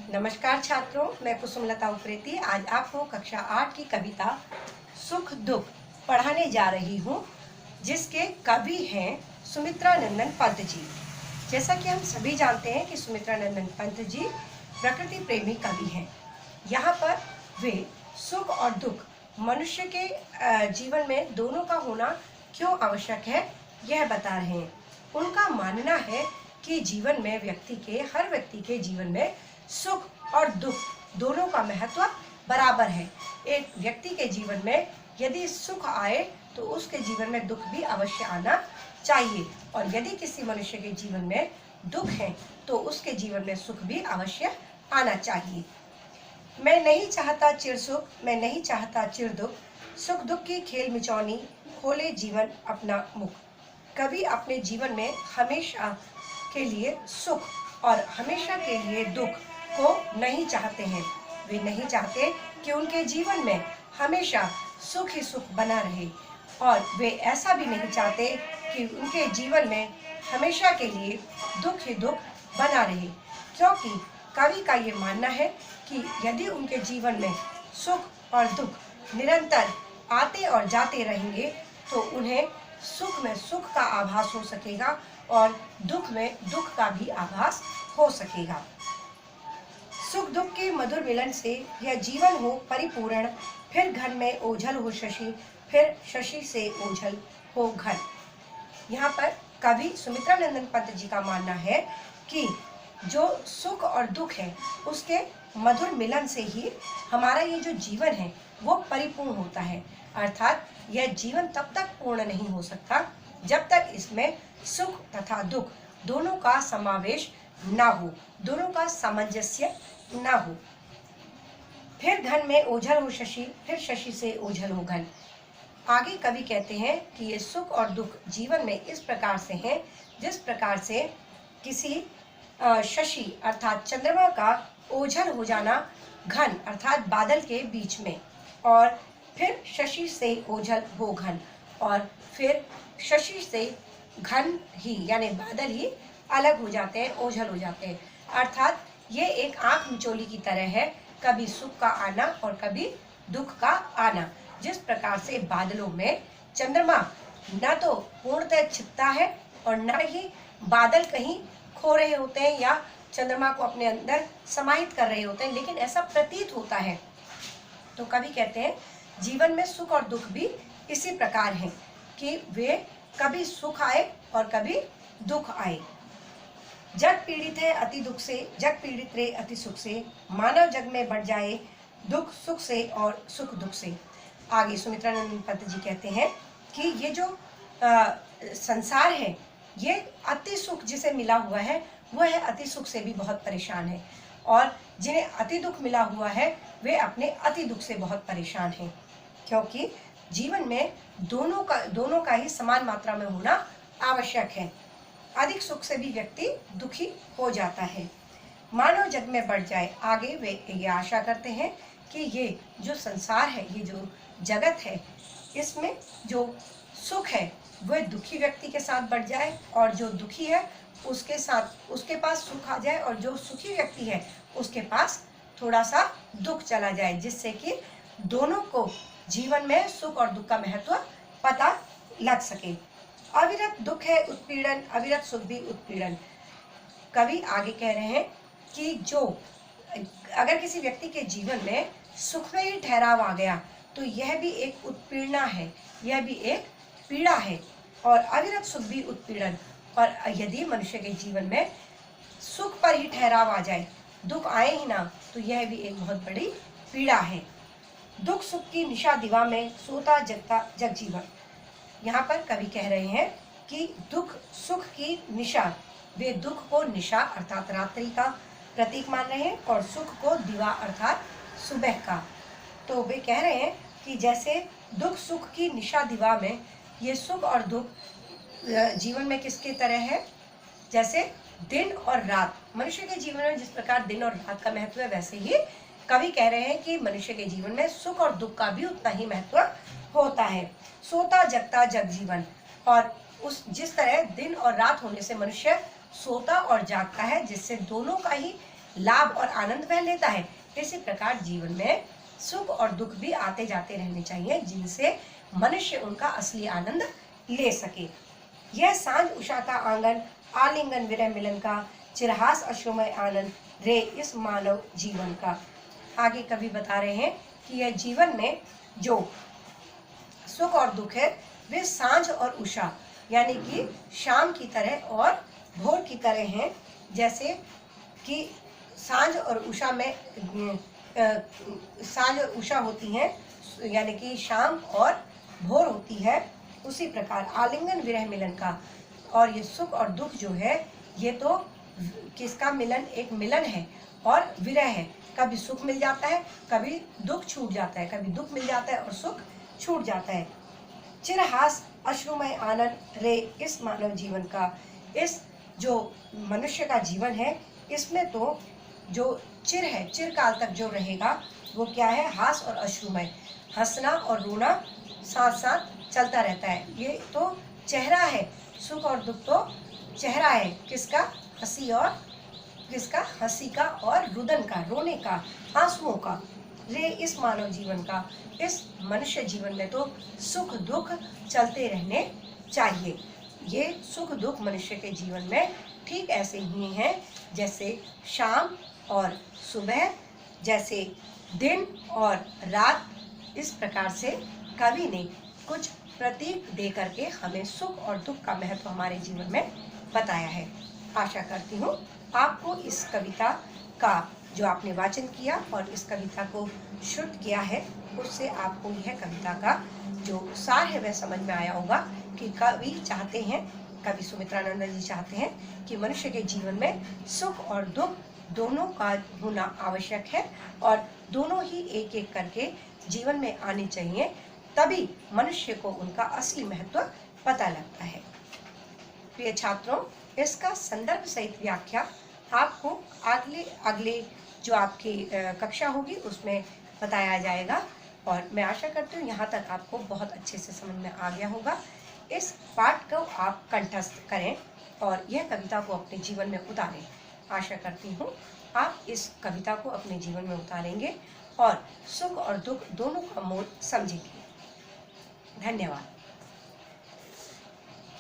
नमस्कार छात्रों, मैं कुसुमलता उप्रेती आज आपको कक्षा 8 की कविता सुख दुख पढ़ाने जा रही हूँ, जिसके कवि हैं सुमित्रा नंदन पंत जी। जैसा कि हम सभी जानते हैं कि सुमित्रा नंदन पंत जी प्रकृति प्रेमी कवि हैं। यहाँ पर वे सुख और दुख मनुष्य के जीवन में दोनों का होना क्यों आवश्यक है, यह बता रहे हैं। उनका मानना है कि जीवन में हर व्यक्ति के जीवन में सुख और दुख दोनों का महत्व बराबर है। एक व्यक्ति के जीवन में यदि सुख आए तो उसके जीवन में दुख भी अवश्य आना चाहिए, और यदि किसी मनुष्य के जीवन में दुख है तो उसके जीवन में सुख भी अवश्य आना चाहिए। मैं नहीं चाहता चिर सुख, मैं नहीं चाहता चिर दुख, सुख दुख की खेल मिचौनी, खोले जीवन अपना मुख। कवि अपने जीवन में हमेशा के लिए सुख और हमेशा के लिए दुख को नहीं चाहते हैं। वे नहीं चाहते कि उनके जीवन में हमेशा सुख ही सुख बना रहे, और वे ऐसा भी नहीं चाहते कि उनके जीवन में हमेशा के लिए दुख ही दुख बना रहे, क्योंकि कवि का ये मानना है कि यदि उनके जीवन में सुख और दुख निरंतर आते और जाते रहेंगे तो उन्हें सुख में सुख का आभास हो सकेगा और दुख में दुख का भी आभास हो सकेगा। सुख दुख के मधुर मिलन से यह जीवन हो परिपूर्ण, फिर घन में ओझल हो शशि, फिर शशि से ओझल हो घन। यहाँ पर कवि सुमित्रा नंदन पंत जी का मानना है कि जो सुख और दुख है उसके मधुर मिलन से ही हमारा ये जो जीवन है वो परिपूर्ण होता है। अर्थात यह जीवन तब तक पूर्ण नहीं हो सकता जब तक इसमें सुख तथा दुख दोनों का समावेश ना हो, दोनों का सामंजस्य ना हो। फिर घन में ओझल हो शशि, फिर शशि से ओझल हो घन। आगे कवि कहते हैं कि ये सुख और दुख जीवन में इस प्रकार से हैं जिस प्रकार से किसी शशि अर्थात चंद्रमा का ओझल हो जाना घन अर्थात बादल के बीच में, और फिर शशि से ओझल हो घन, और फिर शशि से घन ही यानी बादल ही अलग हो जाते हैं, ओझल हो जाते हैं। अर्थात ये एक आंख मिचोली की तरह है, कभी सुख का आना और कभी दुख का आना। जिस प्रकार से बादलों में चंद्रमा न तो पूर्णतः छिपता है और न ही बादल कहीं खो रहे होते हैं या चंद्रमा को अपने अंदर समाहित कर रहे होते हैं, लेकिन ऐसा प्रतीत होता है। तो कवि कहते हैं जीवन में सुख और दुख भी इसी प्रकार हैं कि वे कभी सुख आए और कभी दुख आए। जग पीड़ित है अति दुख से, जग पीड़ित रे अति सुख से, मानव जग में बढ़ जाए दुख सुख से और सुख दुख से। आगे सुमित्रा नंदन पंत जी कहते हैं कि ये जो संसार है ये अति सुख जिसे मिला हुआ है वह है अति सुख से भी बहुत परेशान है, और जिन्हें अति दुख मिला हुआ है वे अपने अति दुख से बहुत परेशान हैं, क्योंकि जीवन में दोनों का ही समान मात्रा में होना आवश्यक है। अधिक सुख से भी व्यक्ति दुखी हो जाता है। मानव जग में बढ़ जाए, आगे वे ये आशा करते हैं कि ये जो संसार है, ये जो जगत है, इसमें जो सुख है वह दुखी व्यक्ति के साथ बढ़ जाए, और जो दुखी है उसके पास सुख आ जाए, और जो सुखी व्यक्ति है उसके पास थोड़ा सा दुख चला जाए, जिससे कि दोनों को जीवन में सुख और दुख का महत्व पता लग सके। अविरत दुख है उत्पीड़न, अविरत सुख भी उत्पीड़न। कवि आगे कह रहे हैं कि जो अगर किसी व्यक्ति के जीवन में सुख में ही ठहराव आ गया तो यह भी एक उत्पीड़ना है, यह भी एक पीड़ा है, और अविरत सुख भी उत्पीड़न। और यदि मनुष्य के जीवन में सुख पर ही ठहराव आ जाए, दुख आए ही ना, तो यह भी एक बहुत बड़ी पीड़ा है। दुख सुख की निशा दिवा में, सोता जगता जग जीवन। यहाँ पर कवि कह रहे हैं कि दुख सुख की निशा, वे दुख को निशा अर्थात रात्रि का प्रतीक मान रहे हैं और सुख को दिवा अर्थात सुबह का। तो वे कह रहे हैं कि जैसे दुख सुख की निशा दिवा में, ये सुख और दुख जीवन में किसके तरह है, जैसे दिन और रात। मनुष्य के जीवन में जिस प्रकार दिन और रात का महत्व है, वैसे ही कवि कह रहे हैं कि मनुष्य के जीवन में सुख और दुख का भी उतना ही महत्व होता है। सोता जगता जग जीवन, और जिस तरह दिन और रात होने से मनुष्य सोता और जागता है, जिससे दोनों का ही लाभ और आनंद वह लेता है, इसी प्रकार जीवन में सुख और दुख भी आते जाते रहने चाहिए, जिनसे मनुष्य उनका असली आनंद ले सके। यह सांझ उषा का आंगन, आलिंगन विरह मिलन का, चिरहास अश्रुमय आनंद रे इस मानव जीवन का। आगे कवि बता रहे हैं कि यह जीवन में जो सुख और दुख है वे सांझ और उषा यानी कि शाम की तरह और भोर की तरह हैं। जैसे कि सांझ और उषा में सांझ और उषा होती हैं यानी कि शाम और भोर होती है, उसी प्रकार आलिंगन विरह मिलन का। और ये सुख और दुख जो है ये तो किसका मिलन, एक मिलन है और विरह है। कभी सुख मिल जाता है, कभी दुख छूट जाता है, कभी दुख मिल जाता है और सुख छूट जाता है। चिरहास अश्रुमय आनंद रे इस मानव जीवन का। इस जो मनुष्य का जीवन है इसमें तो जो चिर है, चिरकाल तक जो रहेगा वो क्या है, हास और अश्रुमय, हंसना और रोना साथ साथ चलता रहता है। ये तो चेहरा है, सुख और दुख तो चेहरा है, किसका, हंसी और किसका, हंसी का और रुदन का, रोने का, आंसुओं का। रे इस मानव जीवन का, इस मनुष्य जीवन में तो सुख दुख चलते रहने चाहिए। ये सुख दुख मनुष्य के जीवन में ठीक ऐसे ही हैं जैसे शाम और सुबह, जैसे दिन और रात। इस प्रकार से कवि ने कुछ प्रतीक दे करके हमें सुख और दुख का महत्व हमारे जीवन में बताया है। आशा करती हूँ आपको इस कविता का जो आपने वाचन किया और इस कविता को शुद्ध किया है उससे आपको यह कविता का जो सार है वह समझ में आया होगा कि कवि चाहते हैं, कवि सुमित्रानंद जी चाहते हैं कि मनुष्य के जीवन में सुख और दुख दोनों का होना आवश्यक है और दोनों ही एक एक करके जीवन में आने चाहिए, तभी मनुष्य को उनका असली महत्व पता लगता है। प्रिय छात्रों, इसका संदर्भ सहित व्याख्या आपको अगले जो आपकी कक्षा होगी उसमें बताया जाएगा और मैं आशा करती हूँ यहाँ तक आपको बहुत अच्छे से समझ में आ गया होगा। इस पाठ को आप कंठस्थ करें और यह कविता को अपने जीवन में उतारें। आशा करती हूँ आप इस कविता को अपने जीवन में उतारेंगे और सुख और दुख दोनों का मोल समझेंगे। धन्यवाद।